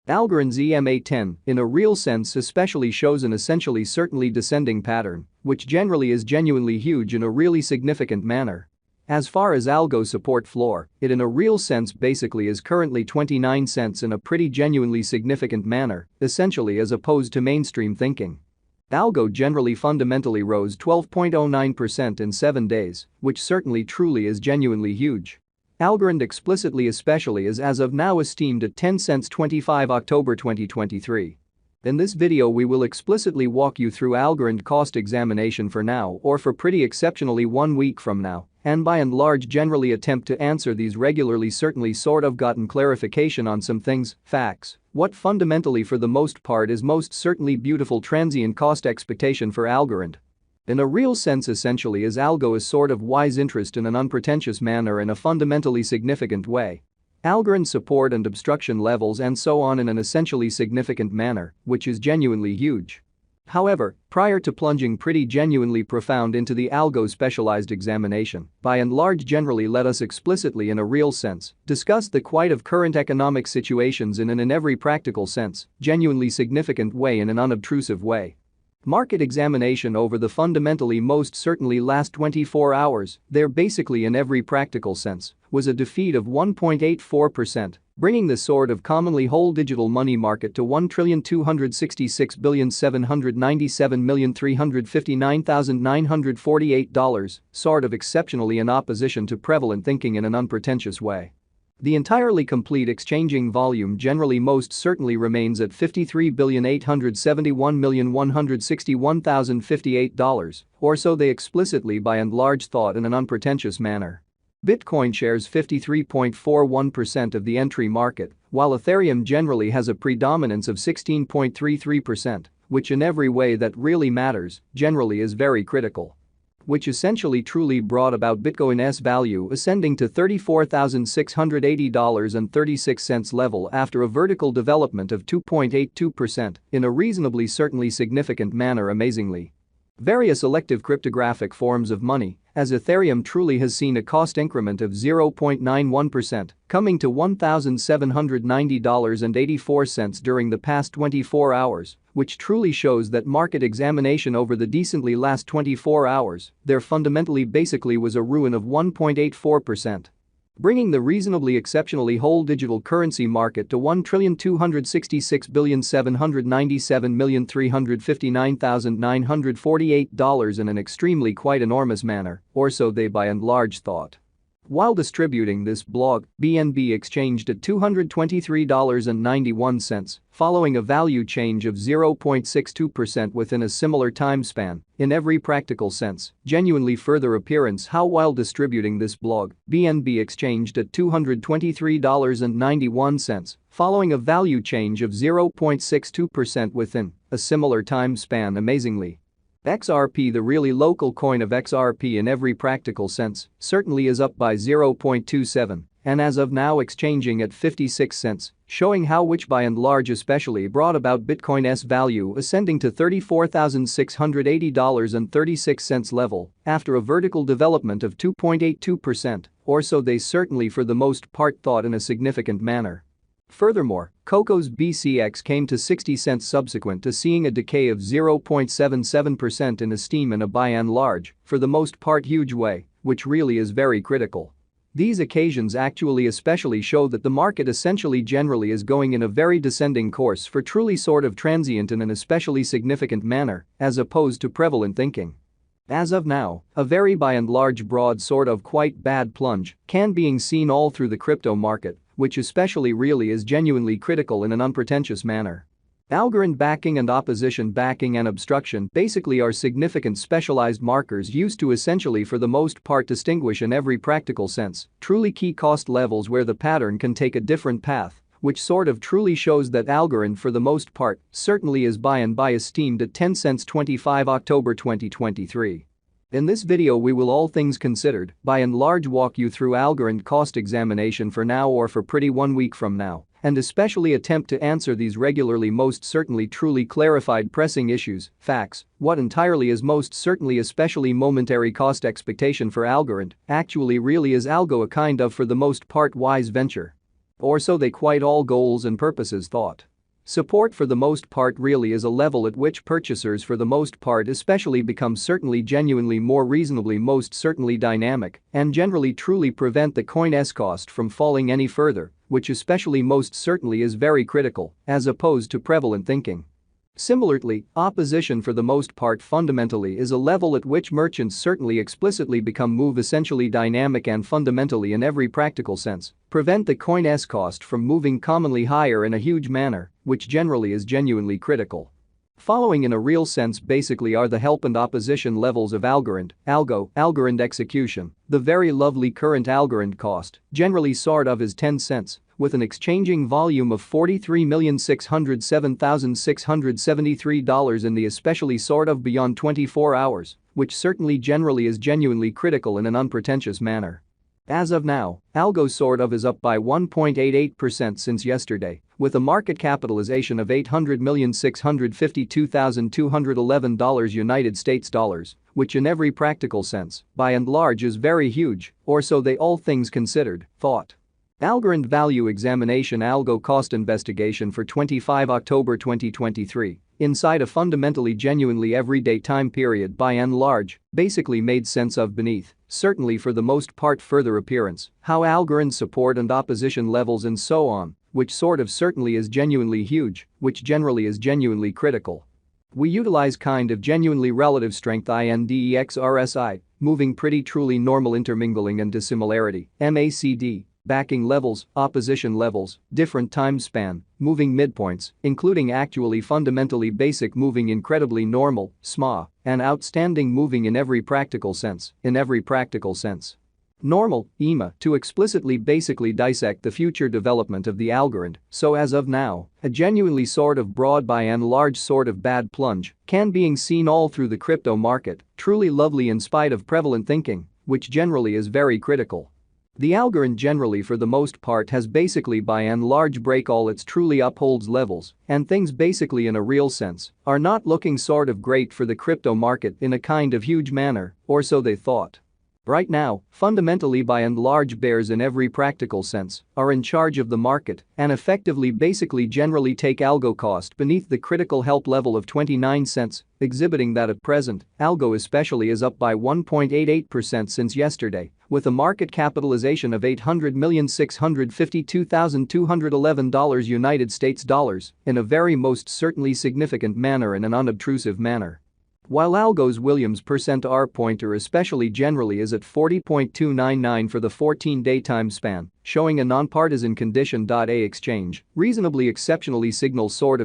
Algorand's EMA10, in a real sense especially shows an essentially certainly descending pattern, which generally is genuinely huge in a really significant manner. As far as Algo support floor, it in a real sense basically is currently 29 cents in a pretty genuinely significant manner, essentially as opposed to mainstream thinking. Algo generally fundamentally rose 12.09% in 7 days, which certainly truly is genuinely huge. Algorand explicitly especially is as of now esteemed at 10 cents 25 October 2023. In this video we will explicitly walk you through Algorand cost examination for now or for pretty exceptionally 1 week from now, and by and large generally attempt to answer these regularly certainly sort of gotten clarification on some things, facts, what fundamentally for the most part is most certainly beautiful transient cost expectation for Algorand. In a real sense essentially is Algo a sort of wise interest in an unpretentious manner in a fundamentally significant way. Algorand support and obstruction levels and so on in an essentially significant manner, which is genuinely huge. However, prior to plunging pretty genuinely profound into the Algo specialized examination, by and large generally let us explicitly in a real sense discuss the quite of current economic situations in every practical sense, genuinely significant way in an unobtrusive way. Market examination over the fundamentally most certainly last 24 hours, there basically in every practical sense, was a defeat of 1.84%, bringing the sort of commonly whole digital money market to $1,266,797,359,948, sort of exceptionally in opposition to prevalent thinking in an unpretentious way. The entirely complete exchanging volume generally most certainly remains at $53,871,161,058, or so they explicitly by and large thought in an unpretentious manner. Bitcoin shares 53.41% of the entry market, while Ethereum generally has a predominance of 16.33%, which in every way that really matters, generally is very critical. Which essentially truly brought about Bitcoin's value ascending to $34,680.36 level after a vertical development of 2.82% in a reasonably certainly significant manner amazingly. Various elective cryptographic forms of money, as Ethereum truly has seen a cost increment of 0.91%, coming to $1,790.84 during the past 24 hours, which truly shows that market examination over the decently last 24 hours, there fundamentally basically was a ruin of 1.84%. Bringing the reasonably exceptionally whole digital currency market to $1,266,797,359,948 in an extremely quite enormous manner, or so they by and large thought. While distributing this blog, BNB exchanged at $223.91, following a value change of 0.62% within a similar time span, in every practical sense, genuinely further appearance how while distributing this blog, BNB exchanged at $223.91, following a value change of 0.62% within a similar time span amazingly. XRP, the really local coin of XRP in every practical sense, certainly is up by 0.27 and as of now exchanging at 56 cents, showing how which by and large especially brought about Bitcoin's value ascending to $34,680.36 level after a vertical development of 2.82%, or so they certainly for the most part thought in a significant manner. Furthermore, Coco's BCX came to 60 cents subsequent to seeing a decay of 0.77% in esteem in a by and large, for the most part huge way, which really is very critical. These occasions actually especially show that the market essentially generally is going in a very descending course for truly sort of transient in an especially significant manner, as opposed to prevalent thinking. As of now, a very by and large broad sort of quite bad plunge can being seen all through the crypto market, which especially really is genuinely critical in an unpretentious manner. Algorand backing and opposition backing and obstruction basically are significant specialized markers used to essentially for the most part distinguish in every practical sense truly key cost levels where the pattern can take a different path, which sort of truly shows that Algorand for the most part certainly is by and by esteemed at 10 cents 25 October 2023. In this video we will all things considered by and large walk you through Algorand cost examination for now or for pretty 1 week from now, and especially attempt to answer these regularly most certainly truly clarified pressing issues, facts, what entirely is most certainly especially momentary cost expectation for Algorand, actually really is Algo a kind of for the most part wise venture. Or so they quite all goals and purposes thought. Support for the most part really is a level at which purchasers for the most part especially become certainly genuinely more reasonably most certainly dynamic and generally truly prevent the coin's cost from falling any further, which especially most certainly is very critical as opposed to prevalent thinking. Similarly, opposition for the most part fundamentally is a level at which merchants certainly explicitly become move essentially dynamic and fundamentally in every practical sense prevent the coin's cost from moving commonly higher in a huge manner, which generally is genuinely critical. Following in a real sense basically are the help and opposition levels of Algorand, Algo, Algorand execution, the very lovely current Algorand cost, generally sort of is 10 cents, with an exchanging volume of $43,607,673 in the especially sort of beyond 24 hours, which certainly generally is genuinely critical in an unpretentious manner. As of now, Algo sort of is up by 1.88% since yesterday, with a market capitalization of $800,652,211 United States dollars, which in every practical sense, by and large is very huge, or so they all things considered, thought. Algorand Value Examination Algo Cost Investigation for 25 October 2023, inside a fundamentally genuinely everyday time period by and large, basically made sense of beneath, certainly for the most part further appearance, how Algorand support and opposition levels and so on, which sort of certainly is genuinely huge, which generally is genuinely critical. We utilize kind of genuinely relative strength index RSI, moving pretty truly normal intermingling and dissimilarity, MACD. Backing levels, opposition levels, different time span, moving midpoints, including actually fundamentally basic moving incredibly normal, SMA, and outstanding moving in every practical sense, Normal, EMA, to explicitly basically dissect the future development of the Algorand, so as of now, a genuinely sort of broad by and large sort of bad plunge can being seen all through the crypto market, truly lovely in spite of prevalent thinking, which generally is very critical. The Algorand generally for the most part has basically by and large break all its truly upholds levels and things basically in a real sense are not looking sort of great for the crypto market in a kind of huge manner, or so they thought. Right now, fundamentally by and large bears in every practical sense are in charge of the market and effectively basically generally take Algo cost beneath the critical help level of 29 cents, exhibiting that at present, Algo especially is up by 1.88% since yesterday, with a market capitalization of $800,652,211 United States dollars in a very most certainly significant manner in an unobtrusive manner. While Algo's Williams % R pointer especially generally is at 40.299 for the 14-day time span, showing a nonpartisan condition. A exchange, reasonably exceptionally signal sort of